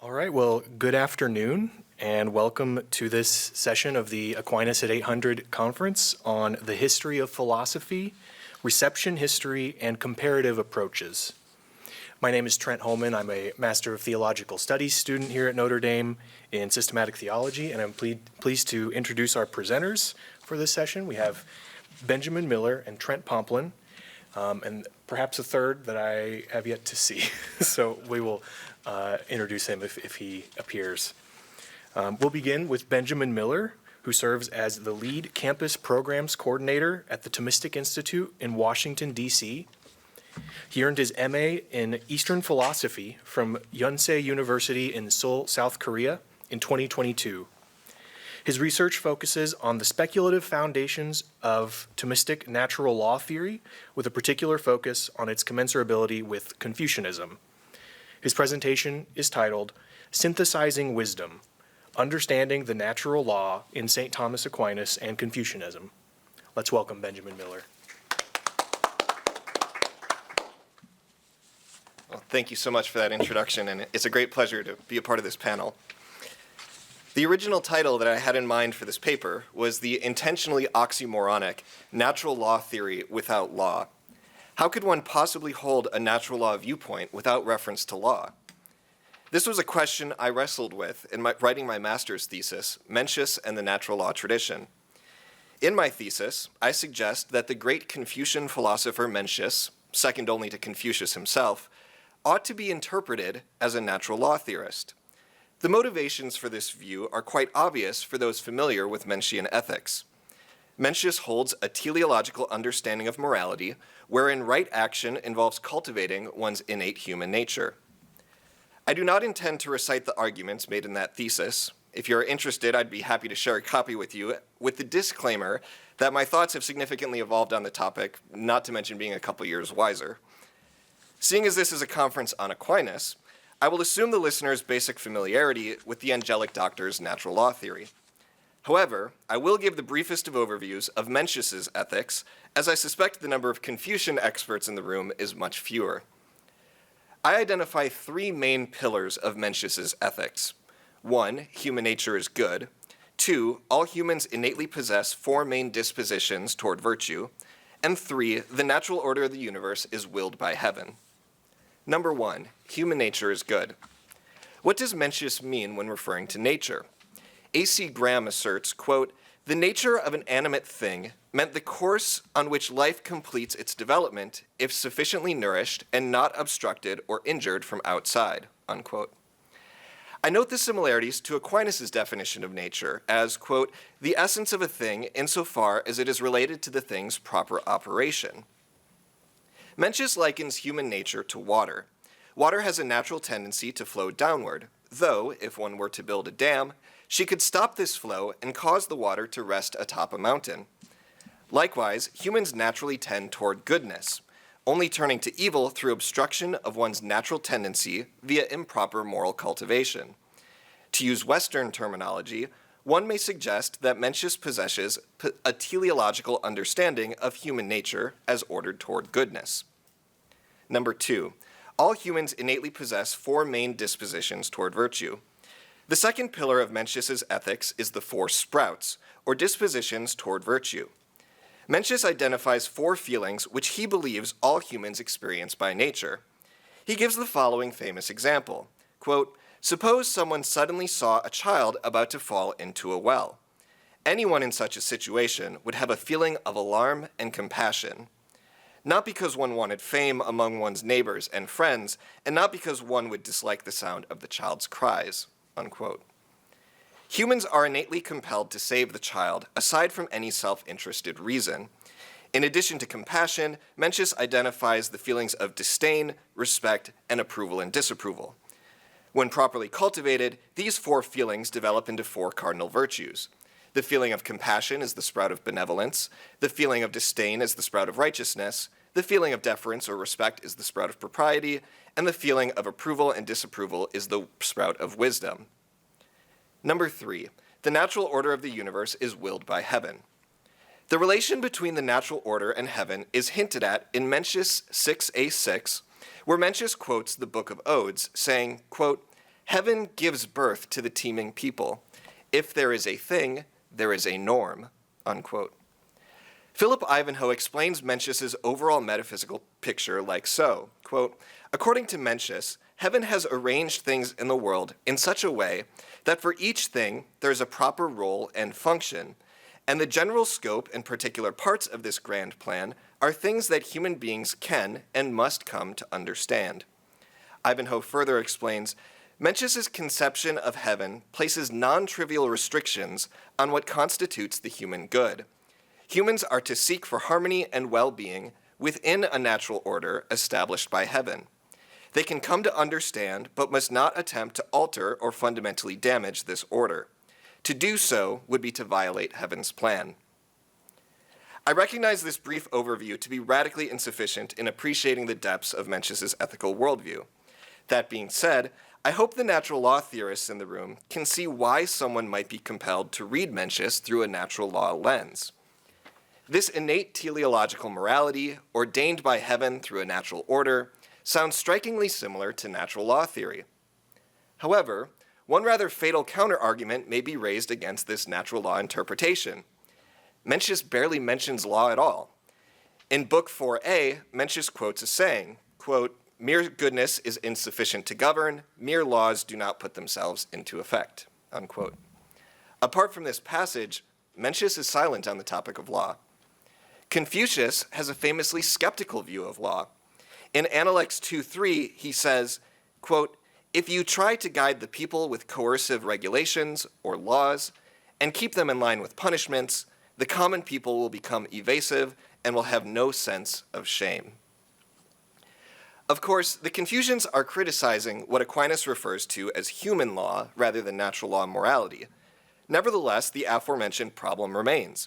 All right, well, good afternoon, and welcome to this session of the Aquinas at 800 conference on the history of philosophy, reception history, and comparative approaches. My name is Trent Homan. I'm a Master of Theological Studies student here at Notre Dame in systematic theology, and I'm pleased to introduce our presenters for this session. We have Benjamin Miller and Trent Pomplin, and perhaps a third that I have yet to see. So we will introduce him if he appears. We'll begin with Benjamin Miller, who serves as the lead campus programs coordinator at the Thomistic Institute in Washington, D.C. He earned his M.A. in Eastern Philosophy from Yonsei University in Seoul, South Korea in 2022. His research focuses on the speculative foundations of Thomistic natural law theory, with a particular focus on its commensurability with Confucianism. His presentation is titled Synthesizing Wisdom, Understanding the Natural Law in St. Thomas Aquinas and Confucianism. Let's welcome Benjamin Miller. Well, thank you so much for that introduction, and it's a great pleasure to be a part of this panel. The original title that I had in mind for this paper was the intentionally oxymoronic natural law theory without law. How could one possibly hold a natural law viewpoint without reference to law? This was a question I wrestled with in writing my master's thesis, Mencius and the Natural Law Tradition. In my thesis, I suggest that the great Confucian philosopher Mencius, second only to Confucius himself, ought to be interpreted as a natural law theorist. The motivations for this view are quite obvious for those familiar with Mencian ethics. Mencius holds a teleological understanding of morality, wherein right action involves cultivating one's innate human nature. I do not intend to recite the arguments made in that thesis. If you're interested, I'd be happy to share a copy with you, with the disclaimer that my thoughts have significantly evolved on the topic, not to mention being a couple years wiser. Seeing as this is a conference on Aquinas, I will assume the listener's basic familiarity with the angelic doctor's natural law theory. However, I will give the briefest of overviews of Mencius's ethics, as I suspect the number of Confucian experts in the room is much fewer. I identify three main pillars of Mencius's ethics. 1, human nature is good. 2, all humans innately possess four main dispositions toward virtue. And 3, the natural order of the universe is willed by heaven. Number 1, human nature is good. What does Mencius mean when referring to nature? A.C. Graham asserts, quote, "The nature of an animate thing meant the course on which life completes its development if sufficiently nourished and not obstructed or injured from outside," unquote. I note the similarities to Aquinas' definition of nature as, quote, "the essence of a thing insofar as it is related to the thing's proper operation." Mencius likens human nature to water. Water has a natural tendency to flow downward, though, if one were to build a dam, she could stop this flow and cause the water to rest atop a mountain. Likewise, humans naturally tend toward goodness, only turning to evil through obstruction of one's natural tendency via improper moral cultivation. To use Western terminology, one may suggest that Mencius possesses a teleological understanding of human nature as ordered toward goodness. Number 2, all humans innately possess four main dispositions toward virtue. The second pillar of Mencius's ethics is the four sprouts, or dispositions toward virtue. Mencius identifies four feelings which he believes all humans experience by nature. He gives the following famous example, quote, "Suppose someone suddenly saw a child about to fall into a well. Anyone in such a situation would have a feeling of alarm and compassion. Not because one wanted fame among one's neighbors and friends, and not because one would dislike the sound of the child's cries," unquote. Humans are innately compelled to save the child, aside from any self-interested reason. In addition to compassion, Mencius identifies the feelings of disdain, respect, and approval and disapproval. When properly cultivated, these four feelings develop into four cardinal virtues. The feeling of compassion is the sprout of benevolence. The feeling of disdain is the sprout of righteousness. The feeling of deference or respect is the sprout of propriety. And the feeling of approval and disapproval is the sprout of wisdom. Number 3, the natural order of the universe is willed by heaven. The relation between the natural order and heaven is hinted at in Mencius 6a6, where Mencius quotes the Book of Odes, saying, quote, Heaven gives birth to the teeming people. If there is a thing, there is a norm, unquote. Philip Ivanhoe explains Mencius's overall metaphysical picture like so, quote, according to Mencius, heaven has arranged things in the world in such a way that for each thing there is a proper role and function, and the general scope and particular parts of this grand plan are things that human beings can and must come to understand. Ivanhoe further explains, Mencius's conception of heaven places non-trivial restrictions on what constitutes the human good. Humans are to seek for harmony and well-being within a natural order established by heaven. They can come to understand, but must not attempt to alter or fundamentally damage this order. To do so would be to violate heaven's plan. I recognize this brief overview to be radically insufficient in appreciating the depths of Mencius's ethical worldview. That being said, I hope the natural law theorists in the room can see why someone might be compelled to read Mencius through a natural law lens. This innate teleological morality, ordained by heaven through a natural order, sounds strikingly similar to natural law theory. However, one rather fatal counterargument may be raised against this natural law interpretation. Mencius barely mentions law at all. In Book 4a, Mencius quotes a saying, quote, mere goodness is insufficient to govern, mere laws do not put themselves into effect, unquote. Apart from this passage, Mencius is silent on the topic of law. Confucius has a famously skeptical view of law. In Analects 2:3, he says, quote, if you try to guide the people with coercive regulations or laws and keep them in line with punishments, the common people will become evasive and will have no sense of shame. Of course, the Confucians are criticizing what Aquinas refers to as human law rather than natural law morality. Nevertheless, the aforementioned problem remains.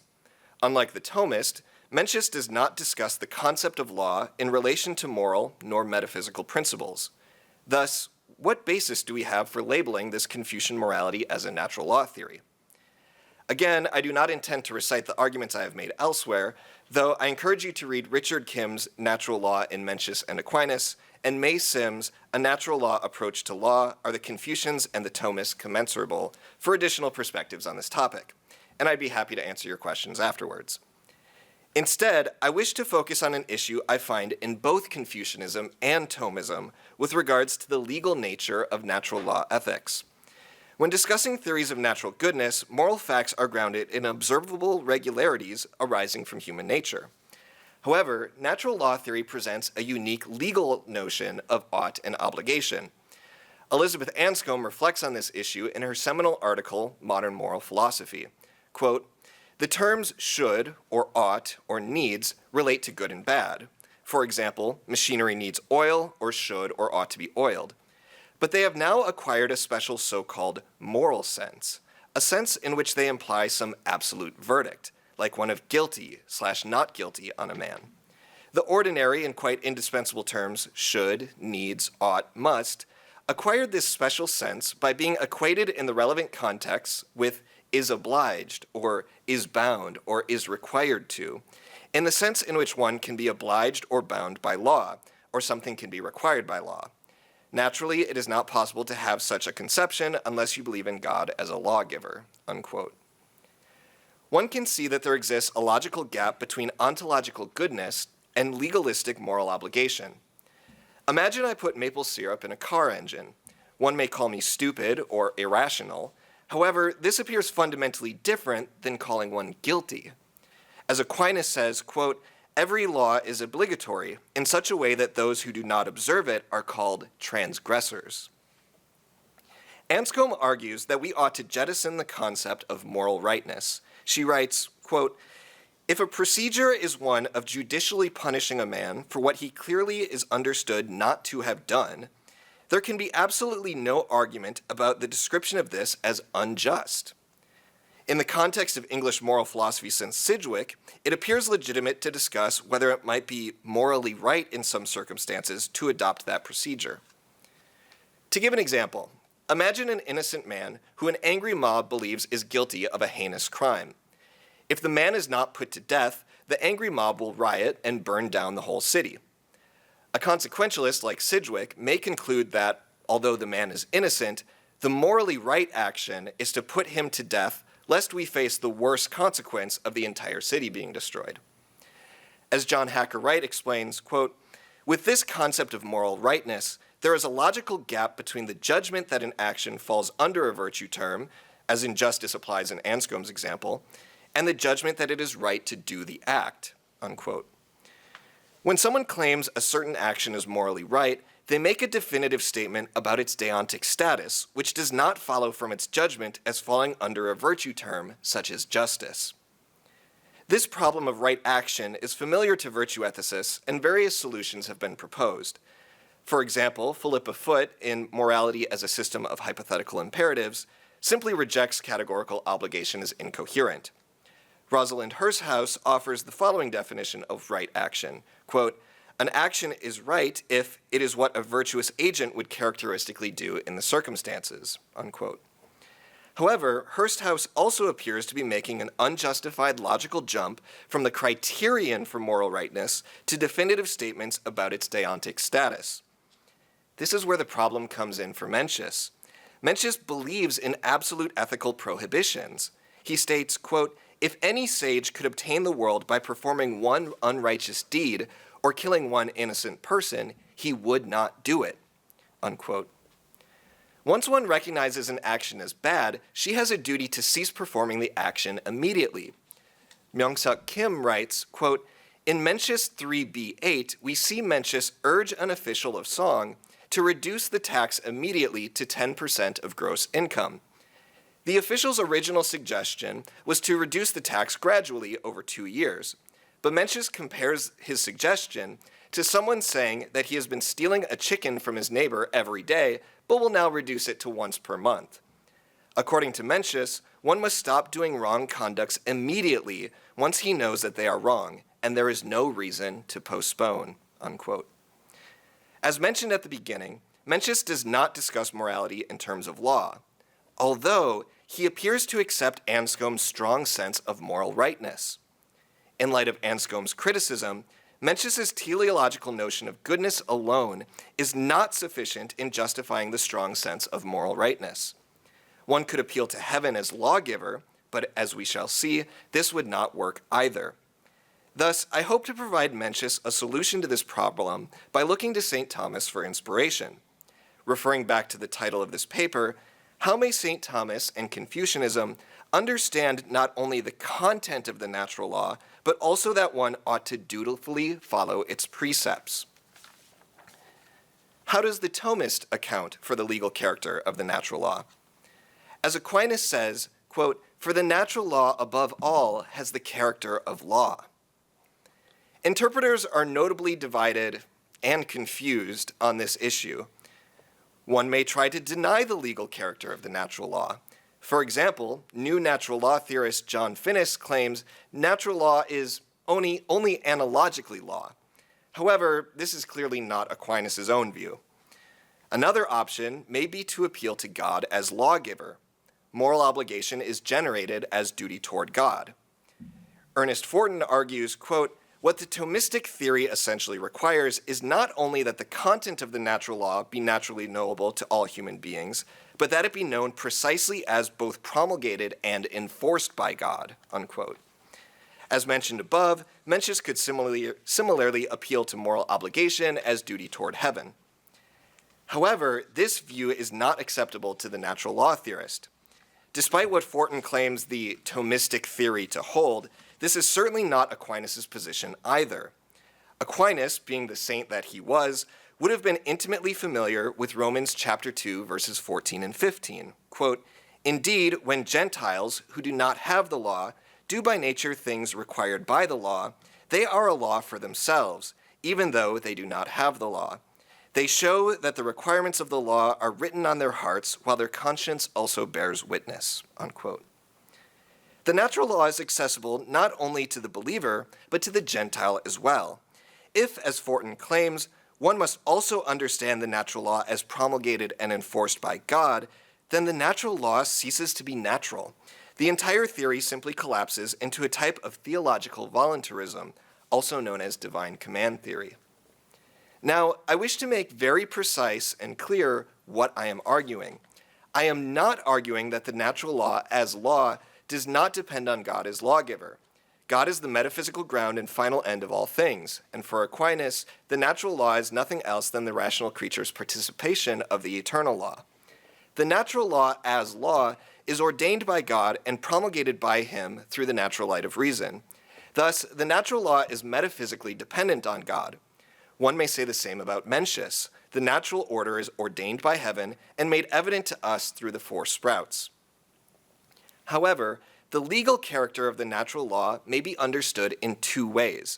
Unlike the Thomist, Mencius does not discuss the concept of law in relation to moral nor metaphysical principles. Thus, what basis do we have for labeling this Confucian morality as a natural law theory? Again, I do not intend to recite the arguments I have made elsewhere, though I encourage you to read Richard Kim's Natural Law in Mencius and Aquinas, and May Sims' A Natural Law Approach to Law, Are the Confucians and the Thomists Commensurable, for additional perspectives on this topic, and I'd be happy to answer your questions afterwards. Instead, I wish to focus on an issue I find in both Confucianism and Thomism with regards to the legal nature of natural law ethics. When discussing theories of natural goodness, moral facts are grounded in observable regularities arising from human nature. However, natural law theory presents a unique legal notion of ought and obligation. Elizabeth Anscombe reflects on this issue in her seminal article, Modern Moral Philosophy. Quote, the terms should, or ought, or needs relate to good and bad. For example, machinery needs oil, or should, or ought to be oiled. But they have now acquired a special so-called moral sense, a sense in which they imply some absolute verdict, like one of guilty/not guilty on a man. The ordinary and quite indispensable terms should, needs, ought, must acquired this special sense by being equated in the relevant contexts with is obliged, or is bound, or is required to, in the sense in which one can be obliged or bound by law, or something can be required by law. Naturally, it is not possible to have such a conception unless you believe in God as a lawgiver, unquote. One can see that there exists a logical gap between ontological goodness and legalistic moral obligation. Imagine I put maple syrup in a car engine. One may call me stupid or irrational. However, this appears fundamentally different than calling one guilty. As Aquinas says, quote, every law is obligatory in such a way that those who do not observe it are called transgressors. Anscombe argues that we ought to jettison the concept of moral rightness. She writes, quote, if a procedure is one of judicially punishing a man for what he clearly is understood not to have done, there can be absolutely no argument about the description of this as unjust. In the context of English moral philosophy since Sidgwick, it appears legitimate to discuss whether it might be morally right in some circumstances to adopt that procedure. To give an example, imagine an innocent man who an angry mob believes is guilty of a heinous crime. If the man is not put to death, the angry mob will riot and burn down the whole city. A consequentialist like Sidgwick may conclude that, although the man is innocent, The morally right action is to put him to death, lest we face the worst consequence of the entire city being destroyed. As John Hacker Wright explains, quote, with this concept of moral rightness, there is a logical gap between the judgment that an action falls under a virtue term, as injustice applies in Anscombe's example, and the judgment that it is right to do the act, unquote. When someone claims a certain action is morally right, they make a definitive statement about its deontic status, which does not follow from its judgment as falling under a virtue term, such as justice. This problem of right action is familiar to virtue ethicists, and various solutions have been proposed. For example, Philippa Foot, in Morality as a System of Hypothetical Imperatives, simply rejects categorical obligation as incoherent. Rosalind Hirschhaus offers the following definition of right action, quote, an action is right if it is what a virtuous agent would characteristically do in the circumstances, unquote. However, Hirschhaus also appears to be making an unjustified logical jump from the criterion for moral rightness to definitive statements about its deontic status. This is where the problem comes in for Mencius. Mencius believes in absolute ethical prohibitions. He states, quote, if any sage could obtain the world by performing one unrighteous deed or killing one innocent person, he would not do it, unquote. Once one recognizes an action as bad, she has a duty to cease performing the action immediately. Myung-Suk Kim writes, quote, in Mencius 3b8, we see Mencius urge an official of song to reduce the tax immediately to 10% of gross income. The official's original suggestion was to reduce the tax gradually over 2 years, but Mencius compares his suggestion to someone saying that he has been stealing a chicken from his neighbor every day, but will now reduce it to once per month. According to Mencius, one must stop doing wrong conducts immediately once he knows that they are wrong, and there is no reason to postpone, unquote. As mentioned at the beginning, Mencius does not discuss morality in terms of law, although he appears to accept Anscombe's strong sense of moral rightness. In light of Anscombe's criticism, Mencius's teleological notion of goodness alone is not sufficient in justifying the strong sense of moral rightness. One could appeal to heaven as lawgiver, but as we shall see, this would not work either. Thus, I hope to provide Mencius a solution to this problem by looking to St. Thomas for inspiration. Referring back to the title of this paper, how may St. Thomas and Confucianism understand not only the content of the natural law, but also that one ought to dutifully follow its precepts? How does the Thomist account for the legal character of the natural law? As Aquinas says, quote, for the natural law above all has the character of law. Interpreters are notably divided and confused on this issue. One may try to deny the legal character of the natural law. For example, new natural law theorist John Finnis claims natural law is only analogically law. However, this is clearly not Aquinas' own view. Another option may be to appeal to God as lawgiver. Moral obligation is generated as duty toward God. Ernest Fortin argues, quote, what the Thomistic theory essentially requires is not only that the content of the natural law be naturally knowable to all human beings, but that it be known precisely as both promulgated and enforced by God, unquote. As mentioned above, Mencius could similarly appeal to moral obligation as duty toward heaven. However, this view is not acceptable to the natural law theorist. Despite what Fortin claims the Thomistic theory to hold, this is certainly not Aquinas' position either. Aquinas, being the saint that he was, would have been intimately familiar with Romans chapter 2, verses 14 and 15. Quote, indeed, when Gentiles, who do not have the law, do by nature things required by the law, they are a law for themselves, even though they do not have the law. They show that the requirements of the law are written on their hearts, while their conscience also bears witness, unquote. The natural law is accessible not only to the believer, but to the Gentile as well. If, as Fortin claims, one must also understand the natural law as promulgated and enforced by God, then the natural law ceases to be natural. The entire theory simply collapses into a type of theological voluntarism, also known as divine command theory. Now, I wish to make very precise and clear what I am arguing. I am not arguing that the natural law as law does not depend on God as lawgiver. God is the metaphysical ground and final end of all things, and for Aquinas, the natural law is nothing else than the rational creature's participation of the eternal law. The natural law as law is ordained by God and promulgated by him through the natural light of reason. Thus, the natural law is metaphysically dependent on God. One may say the same about Mencius. The natural order is ordained by heaven and made evident to us through the four sprouts. However, the legal character of the natural law may be understood in two ways.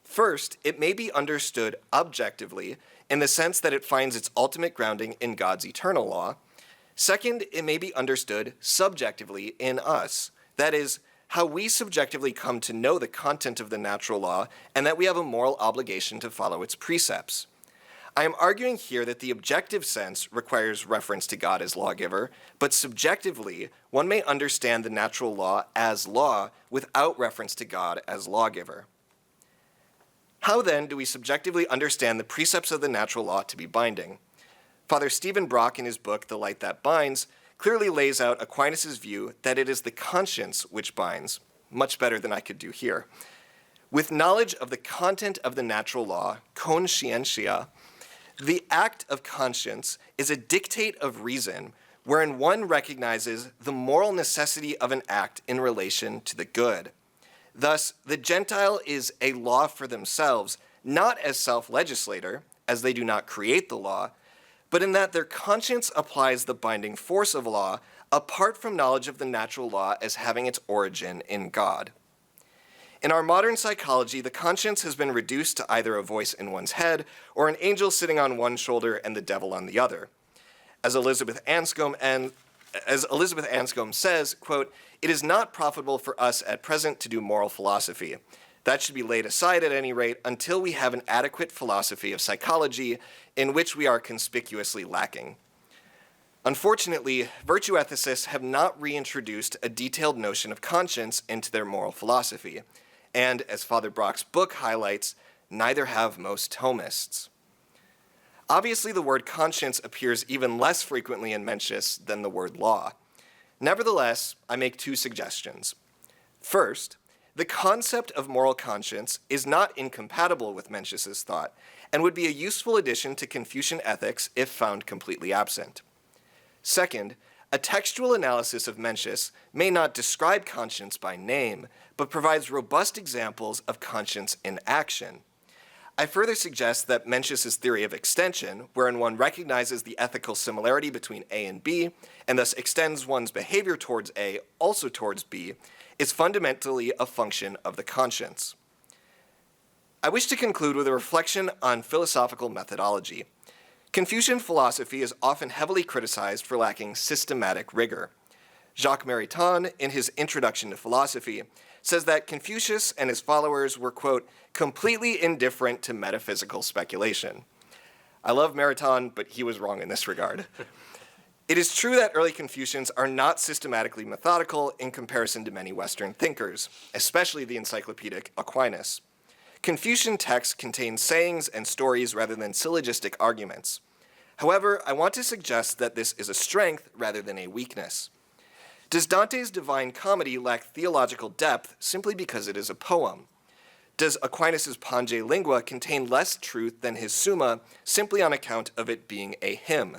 First, it may be understood objectively in the sense that it finds its ultimate grounding in God's eternal law. Second, it may be understood subjectively in us, that is, how we subjectively come to know the content of the natural law and that we have a moral obligation to follow its precepts. I am arguing here that the objective sense requires reference to God as lawgiver, but subjectively, one may understand the natural law as law without reference to God as lawgiver. How then do we subjectively understand the precepts of the natural law to be binding? Father Stephen Brock, in his book, The Light That Binds, clearly lays out Aquinas' view that it is the conscience which binds, much better than I could do here. With knowledge of the content of the natural law, conscientia, the act of conscience is a dictate of reason wherein one recognizes the moral necessity of an act in relation to the good. Thus, the Gentile is a law for themselves, not as self-legislator, as they do not create the law, but in that their conscience applies the binding force of law apart from knowledge of the natural law as having its origin in God. In our modern psychology, the conscience has been reduced to either a voice in one's head or an angel sitting on one shoulder and the devil on the other. As Elizabeth Anscombe says, quote, "It is not profitable for us at present to do moral philosophy. That should be laid aside at any rate until we have an adequate philosophy of psychology in which we are conspicuously lacking." Unfortunately, virtue ethicists have not reintroduced a detailed notion of conscience into their moral philosophy. And, as Father Brock's book highlights, neither have most Thomists. Obviously, the word conscience appears even less frequently in Mencius than the word law. Nevertheless, I make two suggestions. First, the concept of moral conscience is not incompatible with Mencius's thought and would be a useful addition to Confucian ethics if found completely absent. Second, a textual analysis of Mencius may not describe conscience by name, but provides robust examples of conscience in action. I further suggest that Mencius's theory of extension, wherein one recognizes the ethical similarity between A and B, and thus extends one's behavior towards A also towards B, is fundamentally a function of the conscience. I wish to conclude with a reflection on philosophical methodology. Confucian philosophy is often heavily criticized for lacking systematic rigor. Jacques Maritain, in his Introduction to Philosophy, says that Confucius and his followers were, quote, completely indifferent to metaphysical speculation. I love Maritain, but he was wrong in this regard. It is true that early Confucians are not systematically methodical in comparison to many Western thinkers, especially the encyclopedic Aquinas. Confucian texts contain sayings and stories rather than syllogistic arguments. However, I want to suggest that this is a strength rather than a weakness. Does Dante's Divine Comedy lack theological depth simply because it is a poem? Does Aquinas' Pange Lingua contain less truth than his Summa simply on account of it being a hymn?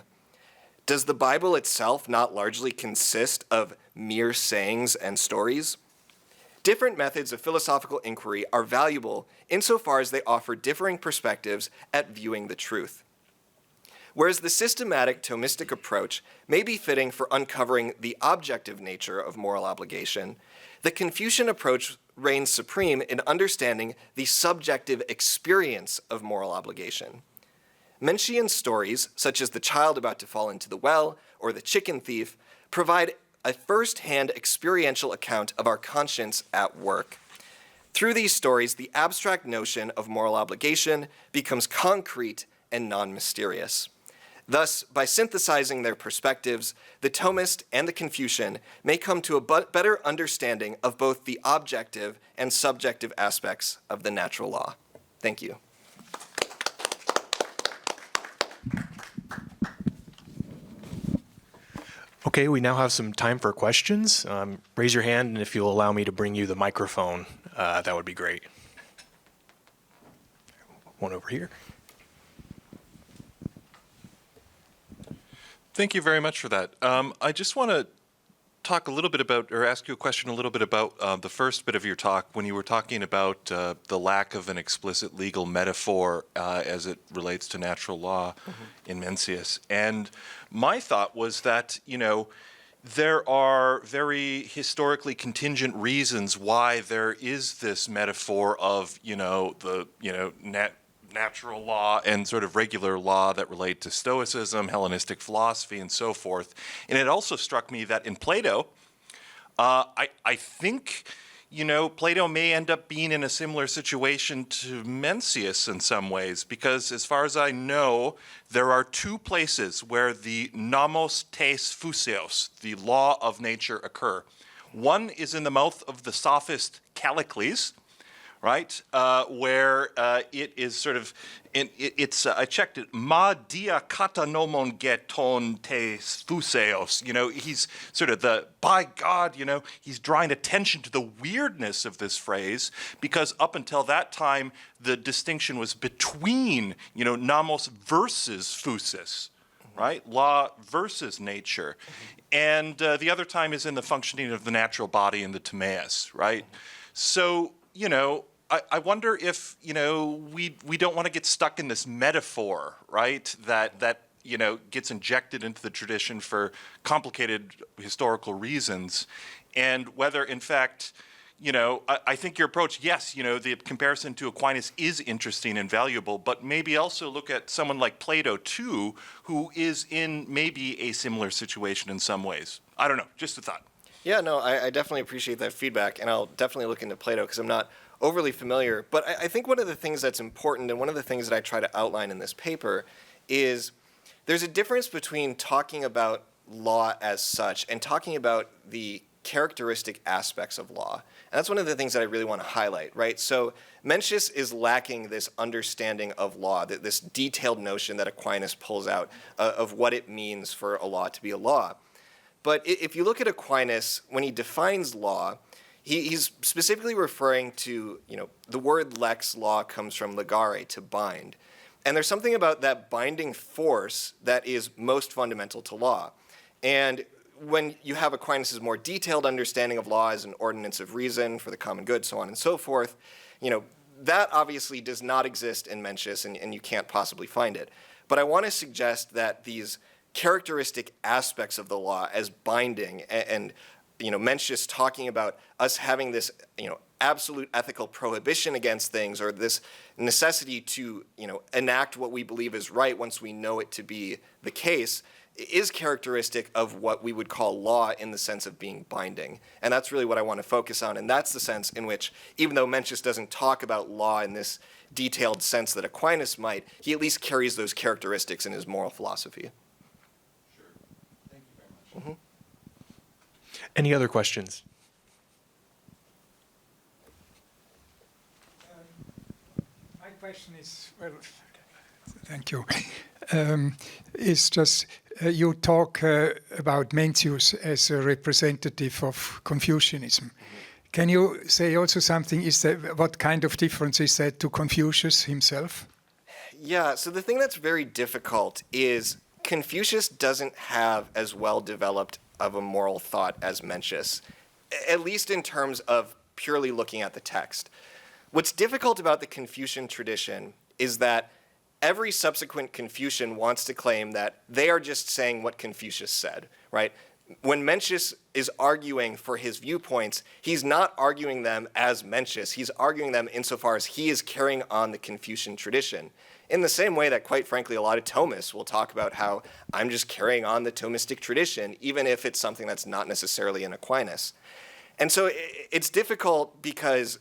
Does the Bible itself not largely consist of mere sayings and stories? Different methods of philosophical inquiry are valuable insofar as they offer differing perspectives at viewing the truth. Whereas the systematic Thomistic approach may be fitting for uncovering the objective nature of moral obligation, the Confucian approach reigns supreme in understanding the subjective experience of moral obligation. Mencian stories, such as the child about to fall into the well or the chicken thief, provide a first-hand experiential account of our conscience at work. Through these stories, the abstract notion of moral obligation becomes concrete and non-mysterious. Thus, by synthesizing their perspectives, the Thomist and the Confucian may come to a better understanding of both the objective and subjective aspects of the natural law. Thank you. Okay, we now have some time for questions. Raise your hand, and if you'll allow me to bring you the microphone, that would be great. One over here. Thank you very much for that. I just want to talk a little bit about, or ask you a question a little bit about the first bit of your talk when you were talking about the lack of an explicit legal metaphor as it relates to natural law in Mencius. And my thought was that, there are very historically contingent reasons why there is this metaphor of, natural law and sort of regular law that relate to Stoicism, Hellenistic philosophy, and so forth. And it also struck me that in Plato, I think, Plato may end up being in a similar situation to Mencius in some ways, because as far as I know, there are two places where the nomos tes phuseos, the law of nature, occur. One is in the mouth of the sophist Callicles, right, where it is sort of, I checked it, ma dia kata nomon geton tes phuseos. He's sort of by God, he's drawing attention to the weirdness of this phrase, because up until that time, the distinction was between, nomos versus phusis, right, law versus nature. And the other time is in the functioning of the natural body in the Timaeus, right? So, I wonder if, we don't want to get stuck in this metaphor, right, that gets injected into the tradition for complicated historical reasons, and whether, in fact, I think your approach, yes, the comparison to Aquinas is interesting and valuable, but maybe also look at someone like Plato, too, who is in maybe a similar situation in some ways. I don't know, just a thought. Yeah, no, I definitely appreciate that feedback, and I'll definitely look into Plato because I'm not overly familiar. But I think one of the things that's important, and one of the things that I try to outline in this paper, is there's a difference between talking about law as such and talking about the characteristic aspects of law. And that's one of the things that I really want to highlight, right? So Mencius is lacking this understanding of law, this detailed notion that Aquinas pulls out of what it means for a law to be a law. But if you look at Aquinas, when he defines law, he's specifically referring to, the word lex, law, comes from legare, to bind. And there's something about that binding force that is most fundamental to law. And when you have Aquinas' more detailed understanding of law as an ordinance of reason for the common good, so on and so forth, that obviously does not exist in Mencius, and you can't possibly find it. But I want to suggest that these characteristic aspects of the law as binding, and Mencius talking about us having this, absolute ethical prohibition against things, or this necessity to, enact what we believe is right once we know it to be the case, is characteristic of what we would call law in the sense of being binding. And that's really what I want to focus on, and that's the sense in which, even though Mencius doesn't talk about law in this detailed sense that Aquinas might, he at least carries those characteristics in his moral philosophy. Mm-hmm. Any other questions? My question is, thank you. It's just you talk about Mencius as a representative of Confucianism. Can you say also something? What kind of difference is that to Confucius himself? Yeah, so the thing that's very difficult is Confucius doesn't have as well developed of a moral thought as Mencius, at least in terms of purely looking at the text. What's difficult about the Confucian tradition is that every subsequent Confucian wants to claim that they are just saying what Confucius said, right? When Mencius is arguing for his viewpoints, he's not arguing them as Mencius. He's arguing them insofar as he is carrying on the Confucian tradition. In the same way that, quite frankly, a lot of Thomists will talk about how I'm just carrying on the Thomistic tradition, even if it's something that's not necessarily in Aquinas. And so it's difficult because,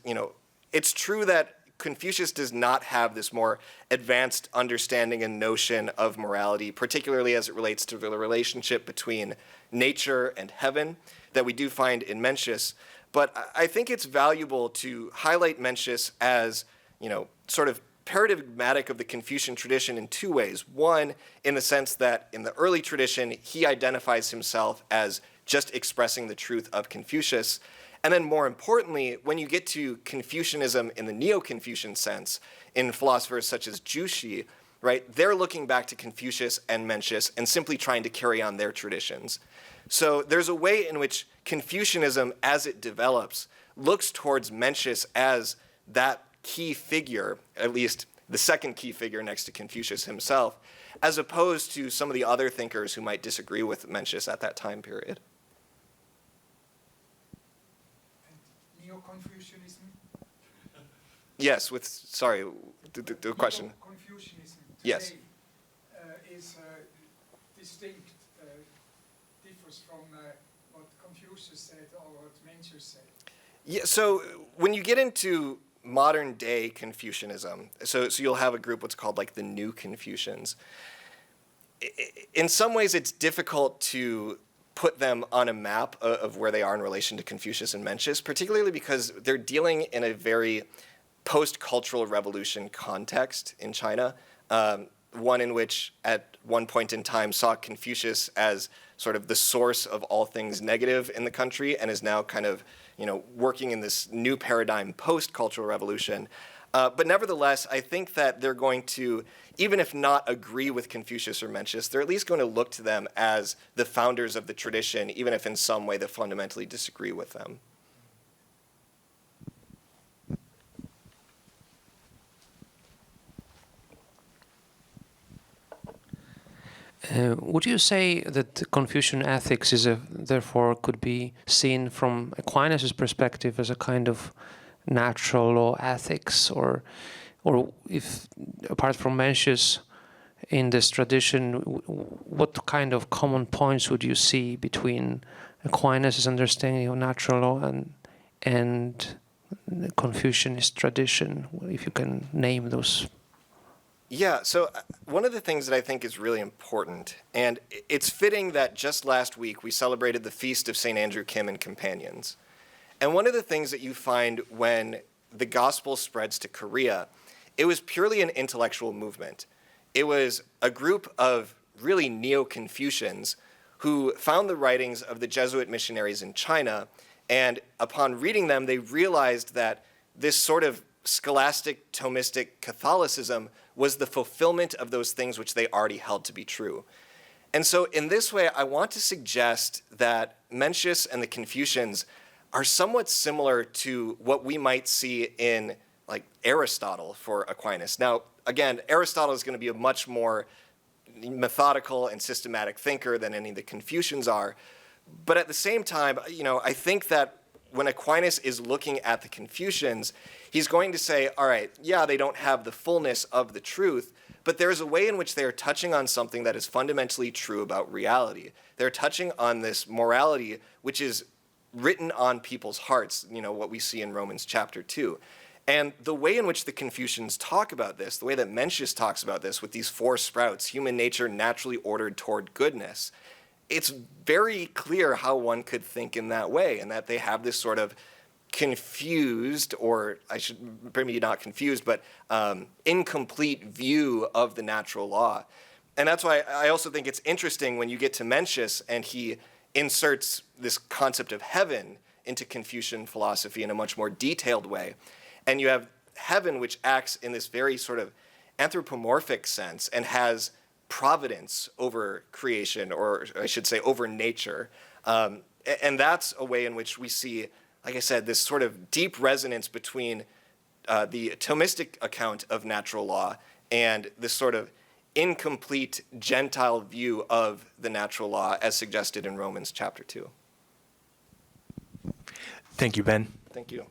it's true that Confucius does not have this more advanced understanding and notion of morality, particularly as it relates to the relationship between nature and heaven that we do find in Mencius. But I think it's valuable to highlight Mencius as, sort of paradigmatic of the Confucian tradition in two ways. One, in the sense that in the early tradition, he identifies himself as just expressing the truth of Confucius. And then more importantly, when you get to Confucianism in the Neo-Confucian sense, in philosophers such as Jushi, right, they're looking back to Confucius and Mencius and simply trying to carry on their traditions. So there's a way in which Confucianism, as it develops, looks towards Mencius as that key figure, at least the second key figure next to Confucius himself, as opposed to some of the other thinkers who might disagree with Mencius at that time period. Neo-Confucianism? Yes, sorry, the question. Neo-Confucianism today Yes. Is distinct, differs from what Confucius said or what Mencius said. Yeah, so when you get into modern day Confucianism, so you'll have a group what's called like the New Confucians. In some ways, it's difficult to put them on a map of where they are in relation to Confucius and Mencius, particularly because they're dealing in a very post-cultural revolution context in China, one in which at one point in time saw Confucius as sort of the source of all things negative in the country and is now kind of working in this new paradigm post-cultural revolution. But nevertheless, I think that they're going to, even if not agree with Confucius or Mencius, they're at least going to look to them as the founders of the tradition, even if in some way they fundamentally disagree with them. Would you say that Confucian ethics therefore could be seen from Aquinas' perspective as a kind of natural law ethics, or if apart from Mencius in this tradition, what kind of common points would you see between Aquinas' understanding of natural law and the Confucianist tradition, if you can name those? Yeah, so one of the things that I think is really important, and it's fitting that just last week we celebrated the feast of St. Andrew Kim and companions. And one of the things that you find when the gospel spreads to Korea, it was purely an intellectual movement. It was a group of really neo-Confucians who found the writings of the Jesuit missionaries in China, and upon reading them, they realized that this sort of scholastic Thomistic Catholicism was the fulfillment of those things which they already held to be true. And so in this way, I want to suggest that Mencius and the Confucians are somewhat similar to what we might see in like Aristotle for Aquinas. Now, again, Aristotle is going to be a much more methodical and systematic thinker than any of the Confucians are. But at the same time, I think that when Aquinas is looking at the Confucians, he's going to say, all right, yeah, they don't have the fullness of the truth, but there's a way in which they are touching on something that is fundamentally true about reality. They're touching on this morality, which is written on people's hearts, what we see in Romans chapter 2. And the way in which the Confucians talk about this, the way that Mencius talks about this with these four sprouts, human nature naturally ordered toward goodness, it's very clear how one could think in that way, and that they have this sort of confused, or maybe not confused, but incomplete view of the natural law. And that's why I also think it's interesting when you get to Mencius and he inserts this concept of heaven into Confucian philosophy in a much more detailed way. And you have heaven, which acts in this very sort of anthropomorphic sense and has providence over creation, or I should say over nature. And that's a way in which we see, like I said, this sort of deep resonance between the Thomistic account of natural law and this sort of incomplete Gentile view of the natural law as suggested in Romans chapter 2. Thank you, Ben. Thank you.